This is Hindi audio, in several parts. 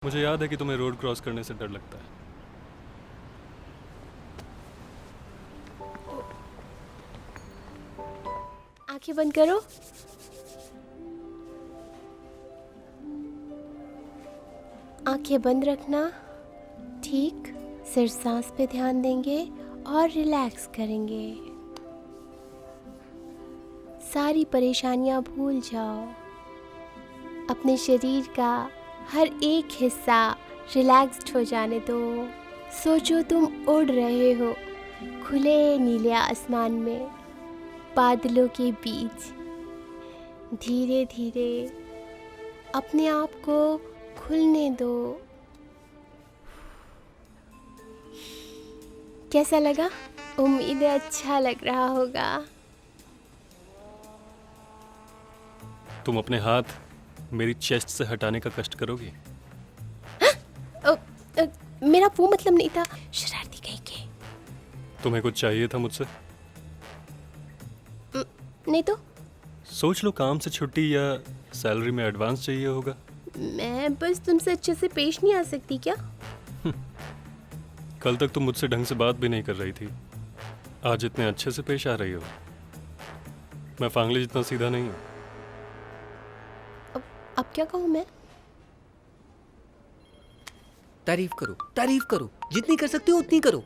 मुझे याद है कि तुम्हें रोड क्रॉस करने से डर लगता है। आंखें बंद करो। आंखें बंद रखना। ठीक, सिर्फ सांस पे ध्यान देंगे और रिलैक्स करेंगे। सारी परेशानियां भूल जाओ। अपने शरीर का हर एक हिस्सा रिलैक्स्ड हो जाने दो। सोचो तुम उड़ रहे हो खुले नीले आसमान में, बादलों के बीच। धीरे धीरे अपने आप को खुलने दो। कैसा लगा? उम्मीद है अच्छा लग रहा होगा। तुम अपने हाथ मेरी चेस्ट से हटाने का कष्ट करोगी? मेरा वो मतलब नहीं था, शरारती कहीं के। तुम्हें कुछ चाहिए था मुझसे? नहीं तो सोच लो, काम से छुट्टी या सैलरी में एडवांस चाहिए होगा। मैं बस तुमसे अच्छे से पेश नहीं आ सकती क्या? कल तक तुम मुझसे ढंग से बात भी नहीं कर रही थी, आज इतने अच्छे से पेश आ रही हो। मैं फांगले जितना सीधा नहीं हूँ। अब क्या कहूँ मैं? तारीफ करो, जितनी कर सकते हो उतनी करो।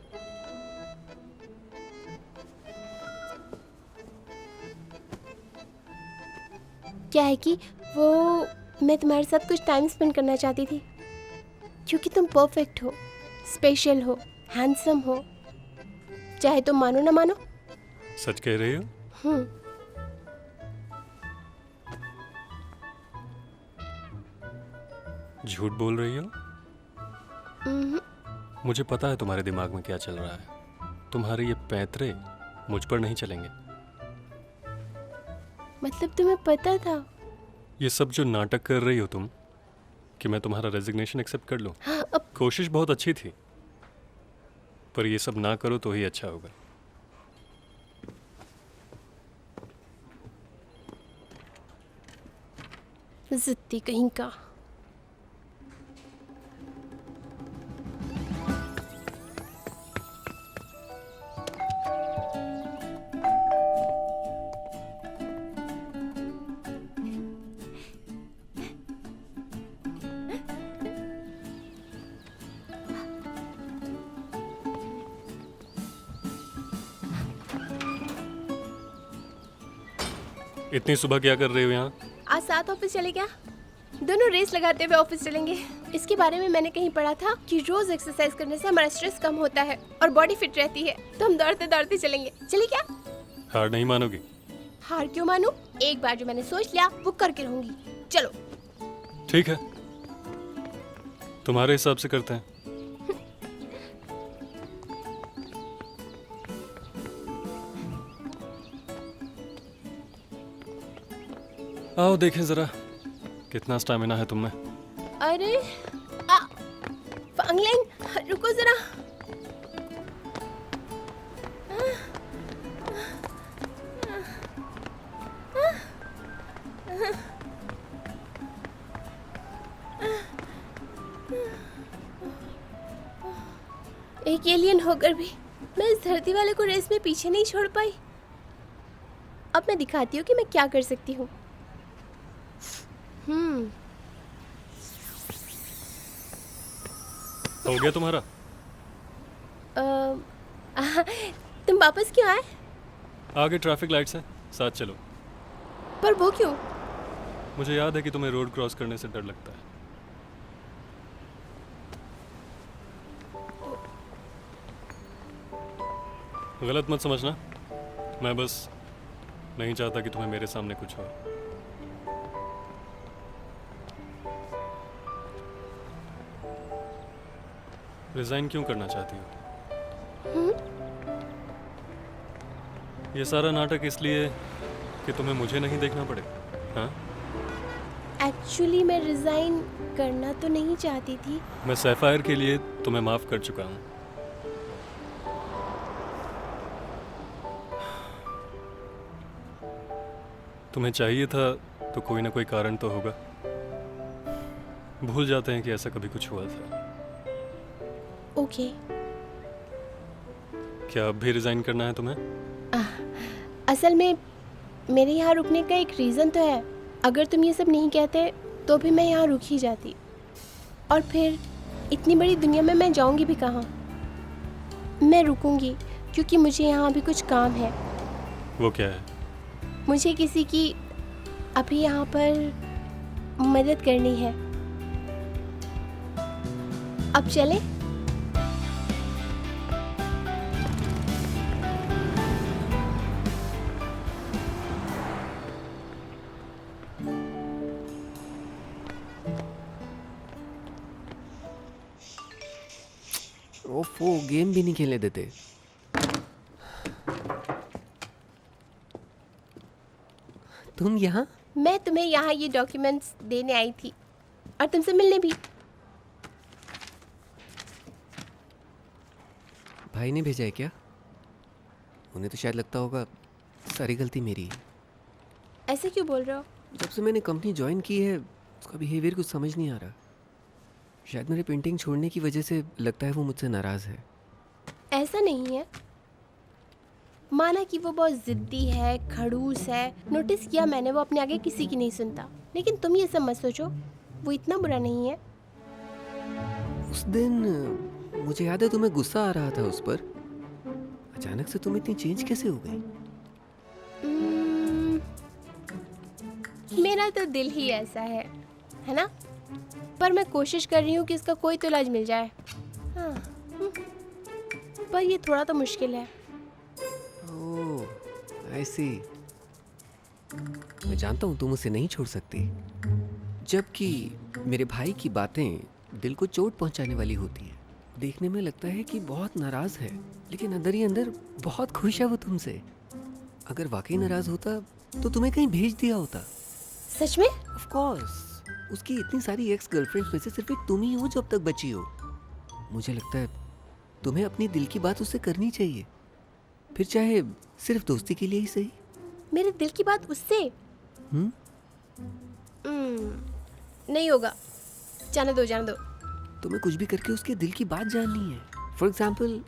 क्या है कि वो मैं तुम्हारे साथ कुछ टाइम स्पेंड करना चाहती थी, क्योंकि तुम परफेक्ट हो, स्पेशल हो, हैंडसम हो। चाहे तुम मानो ना मानो। सच कह रही हो? झूठ बोल रही हो? मुझे पता है तुम्हारे दिमाग में क्या चल रहा है। तुम्हारे ये पैंतरे मुझ पर नहीं चलेंगे। मतलब तुम्हें पता था? ये सब जो नाटक कर रही हो तुम, कि मैं तुम्हारा रेजिग्नेशन एक्सेप्ट कर लूं। हाँ, अब कोशिश बहुत अच्छी थी, पर ये सब ना करो तो ही अच्छा होगा। जिद्दी कहीं का। इतनी सुबह क्या कर रहे हो यहाँ? आज साथ ऑफिस चले क्या? दोनों रेस लगाते हुए ऑफिस चलेंगे। इसके बारे में मैंने कहीं पढ़ा था कि रोज एक्सरसाइज करने से हमारा स्ट्रेस कम होता है और बॉडी फिट रहती है। तो हम दौड़ते दौड़ते चलेंगे। चले क्या? हार नहीं मानोगी? हार क्यों मानूं? एक बार जो मैंने सोच लिया वो करके रहूंगी। चलो। ठीक है, तुम्हारे हिसाब से करते हैं। आओ देखें जरा कितना स्टैमिना है तुम में। अरे फांगलेन, रुको जरा। एक एलियन होकर भी मैं इस धरती वाले को रेस में पीछे नहीं छोड़ पाई। अब मैं दिखाती हूँ कि मैं क्या कर सकती हूँ। हो गया तुम्हारा? तुम वापस क्यों आए? आगे ट्रैफिक लाइट्स हैं, साथ चलो। पर वो क्यों? मुझे याद है कि तुम्हें रोड क्रॉस करने से डर लगता है। गलत मत समझना, मैं बस नहीं चाहता कि तुम्हें मेरे सामने कुछ हो। रिजाइन क्यों करना चाहती हो? ये सारा नाटक इसलिए कि तुम्हें मुझे नहीं देखना पड़े? हाँ, एक्चुअली मैं रिजाइन करना तो नहीं चाहती थी। मैं सैफायर के लिए तुम्हें माफ कर चुका हूँ। तुम्हें चाहिए था तो कोई ना कोई कारण तो होगा। भूल जाते हैं कि ऐसा कभी कुछ हुआ था। ओके। क्या अब भी रिजाइन करना है तुम्हें? असल में मेरे यहाँ रुकने का एक रीज़न तो है। अगर तुम ये सब नहीं कहते तो भी मैं यहाँ रुक ही जाती, और फिर इतनी बड़ी दुनिया में मैं जाऊँगी भी कहाँ। मैं रुकूँगी क्योंकि मुझे यहाँ भी कुछ काम है। वो क्या है? मुझे किसी की अभी यहाँ पर मदद करनी है। अब चलें? ओफो, गेम भी नहीं खेलने देते। तुम यहाँ? मैं तुम्हें यहाँ ये डॉक्यूमेंट्स देने आई थी और तुमसे मिलने भी। भाई ने भेजा है क्या? उन्हें तो शायद लगता होगा सारी गलती मेरी है। ऐसे क्यों बोल रहे हो? जब से मैंने कंपनी ज्वाइन की है उसका बिहेवियर कुछ समझ नहीं आ रहा। शायद मेरे पेंटिंग छोड़ने की वजह से लगता है वो मुझसे नाराज़ है। ऐसा नहीं है। माना कि वो बहुत ज़िद्दी है, खड़ूस है, नोटिस किया मैंने, वो अपने आगे किसी की नहीं सुनता। लेकिन तुम ये सब मत सोचो, वो इतना बुरा नहीं है। उस दिन मुझे याद है तुम्हें गुस्सा आ रहा था उस पर। अचानक से तुम इतनी चेंज कैसे हो गई? मेरा तो दिल ही ऐसा है ना? पर मैं कोशिश कर रही हूँ कि इसका कोई तो इलाज मिल जाए। हाँ, पर ये थोड़ा तो मुश्किल है। ओह, आई सी। मैं जानता हूँ तुम उसे नहीं छोड़ सकती, जबकि मेरे भाई की बातें दिल को चोट पहुंचाने वाली होती हैं। देखने में लगता है कि बहुत नाराज है, लेकिन अंदर ही अंदर बहुत खुश है वो तुमसे। अगर वाकई नाराज होता तो तुम्हें कहीं भेज दिया होता। सच में? Of course. उसकी इतनी सारी एक्स गर्लफ्रेंड्स में से सिर्फ एक तुम ही हो जो अब तक बची हो। मुझे लगता है तुम्हें अपनी दिल की बात उससे करनी चाहिए, फिर चाहे सिर्फ दोस्ती के लिए ही सही। मेरे दिल की बात उससे? नहीं होगा। जाने दो। तुम्हें कुछ भी करके उसके दिल की बात जाननी है। फॉर एग्जाम्पल,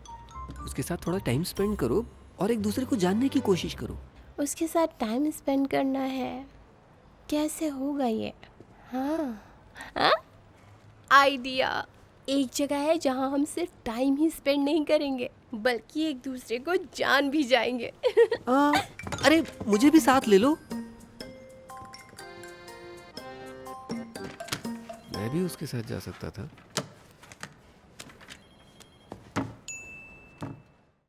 उसके साथ थोड़ा टाइम स्पेंड करो और एक दूसरे को जानने की कोशिश करो। उसके साथ टाइम स्पेंड करना है? कैसे होगा ये? हाँ, आइडिया। एक जगह है जहाँ हम सिर्फ टाइम ही स्पेंड नहीं करेंगे, बल्कि एक दूसरे को जान भी जाएंगे। अरे मुझे भी साथ ले लो। मैं भी उसके साथ जा सकता था।